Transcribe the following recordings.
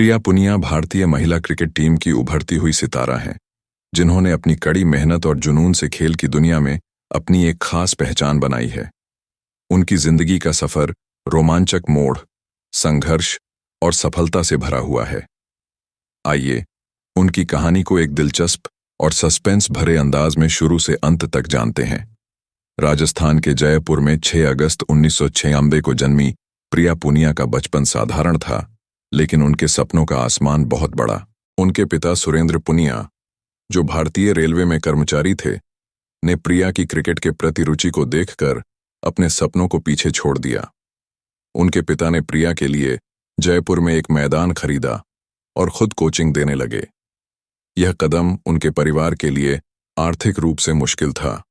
प्रिया पुनिया भारतीय महिला cricket team की उभरती हुई सितारा हैं, जिन्होंने अपनी कड़ी मेहनत और जुनून से खेल की दुनिया में अपनी एक खास पहचान बनाई है। उनकी जिंदगी का सफर रोमांचक मोड़, संघर्ष और सफलता से भरा हुआ है। आइए उनकी कहानी को एक दिलचस्प और सस्पेंस भरे अंदाज में शुरू से अंत तक जानते हैं। राजस्थान के जयपुर में 6 अगस्त 1996 को जन्मी प्रिया पुनिया का बचपन साधारण था, लेकिन उनके सपनों का आसमान बहुत बड़ा। उनके पिता सुरेंद्र पुनिया, जो भारतीय रेलवे में कर्मचारी थे, ने प्रिया की क्रिकेट के प्रति रुचि को देखकर अपने सपनों को पीछे छोड़ दिया। उनके पिता ने प्रिया के लिए जयपुर में एक मैदान खरीदा और खुद कोचिंग देने लगे। यह कदम उनके परिवार के लिए आर्थिक रूप से मुश्किल था,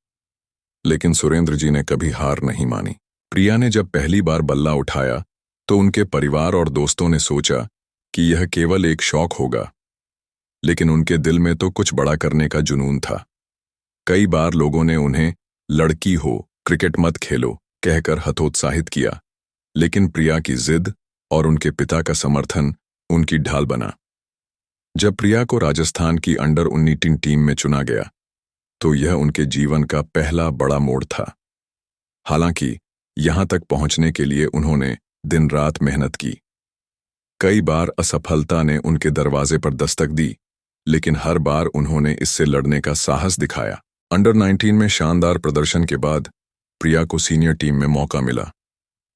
लेकिन सुरेंद्र जी ने कभी हार नहीं मानी। प्रिया ने जब पहली बार बल्ला उठाया तो उनके परिवार और दोस्तों ने सोचा कि यह केवल एक शौक होगा, लेकिन उनके दिल में तो कुछ बड़ा करने का जुनून था। कई बार लोगों ने उन्हें लड़की हो, क्रिकेट मत खेलो कहकर हतोत्साहित किया, लेकिन प्रिया की जिद और उनके पिता का समर्थन उनकी ढाल बना। जब प्रिया को राजस्थान की अंडर 19 टीम में चुना गया तो यह उनके जीवन का पहला बड़ा मोड़ था। हालांकि यहां तक पहुंचने के लिए उन्होंने दिन रात मेहनत की। कई बार असफलता ने उनके दरवाजे पर दस्तक दी, लेकिन हर बार उन्होंने इससे लड़ने का साहस दिखाया। अंडर 19 में शानदार प्रदर्शन के बाद प्रिया को सीनियर टीम में मौका मिला।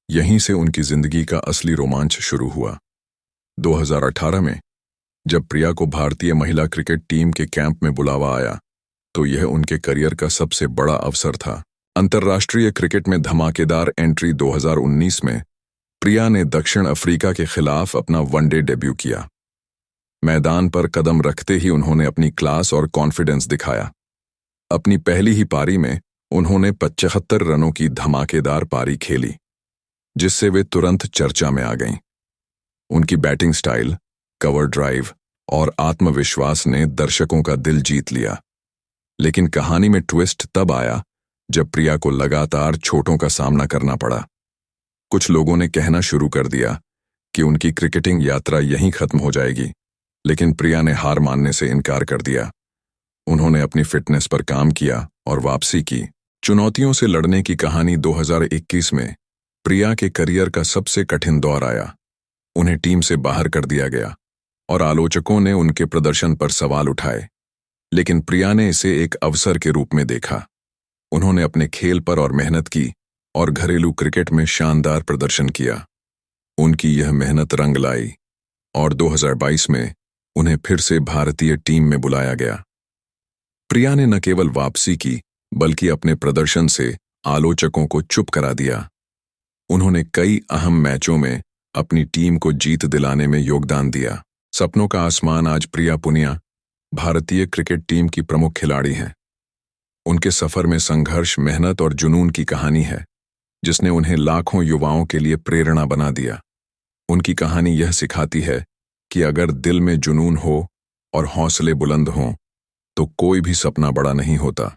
यहीं से उनकी जिंदगी का असली रोमांच शुरू हुआ। 2018 में जब प्रिया को भारतीय महिला क्रिकेट टीम के कैंप में बुलावा आया तो यह उनके करियर का सबसे बड़ा अवसर था। अंतर्राष्ट्रीय क्रिकेट में धमाकेदार एंट्री 2019 में प्रिया ने दक्षिण अफ्रीका के खिलाफ अपना वनडे डेब्यू किया। मैदान पर कदम रखते ही उन्होंने अपनी क्लास और कॉन्फिडेंस दिखाया। अपनी पहली ही पारी में उन्होंने 75 रनों की धमाकेदार पारी खेली, जिससे वे तुरंत चर्चा में आ गईं। उनकी बैटिंग स्टाइल, कवर ड्राइव और आत्मविश्वास ने दर्शकों का दिल जीत लिया। लेकिन कहानी में ट्विस्ट तब आया जब प्रिया को लगातार चोटों का सामना करना पड़ा। कुछ लोगों ने कहना शुरू कर दिया कि उनकी क्रिकेटिंग यात्रा यहीं खत्म हो जाएगी, लेकिन प्रिया ने हार मानने से इनकार कर दिया। उन्होंने अपनी फिटनेस पर काम किया और वापसी की। चुनौतियों से लड़ने की कहानी 2021 में प्रिया के करियर का सबसे कठिन दौर आया। उन्हें टीम से बाहर कर दिया गया और आलोचकों ने उनके प्रदर्शन पर सवाल उठाए, लेकिन प्रिया ने इसे एक अवसर के रूप में देखा। उन्होंने अपने खेल पर और मेहनत की और घरेलू क्रिकेट में शानदार प्रदर्शन किया। उनकी यह मेहनत रंग लाई और 2022 में उन्हें फिर से भारतीय टीम में बुलाया गया। प्रिया ने न केवल वापसी की, बल्कि अपने प्रदर्शन से आलोचकों को चुप करा दिया। उन्होंने कई अहम मैचों में अपनी टीम को जीत दिलाने में योगदान दिया। सपनों का आसमान आज प्रिया पुनिया भारतीय क्रिकेट टीम की प्रमुख खिलाड़ी हैं। उनके सफर में संघर्ष, मेहनत और जुनून की कहानी है, जिसने उन्हें लाखों युवाओं के लिए प्रेरणा बना दिया। उनकी कहानी यह सिखाती है कि अगर दिल में जुनून हो और हौसले बुलंद हों, तो कोई भी सपना बड़ा नहीं होता।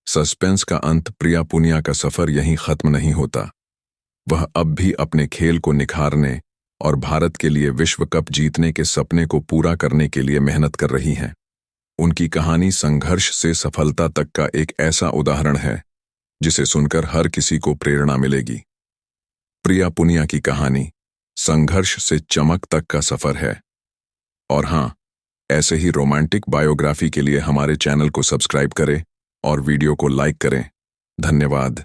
सस्पेंस का अंत, प्रिया पुनिया का सफर यहीं खत्म नहीं होता। वह अब भी अपने खेल को निखारने और भारत के लिए विश्व कप जीतने के सपने को पूरा करने के लिए मेहनत कर रही हैं। उनकी कहानी संघर्ष से सफलता तक का एक ऐसा उदाहरण है जिसे सुनकर हर किसी को प्रेरणा मिलेगी। प्रिया पुनिया की कहानी संघर्ष से चमक तक का सफर है। और हाँ, ऐसे ही रोमांटिक बायोग्राफी के लिए हमारे चैनल को सब्सक्राइब करें और वीडियो को लाइक करें। धन्यवाद।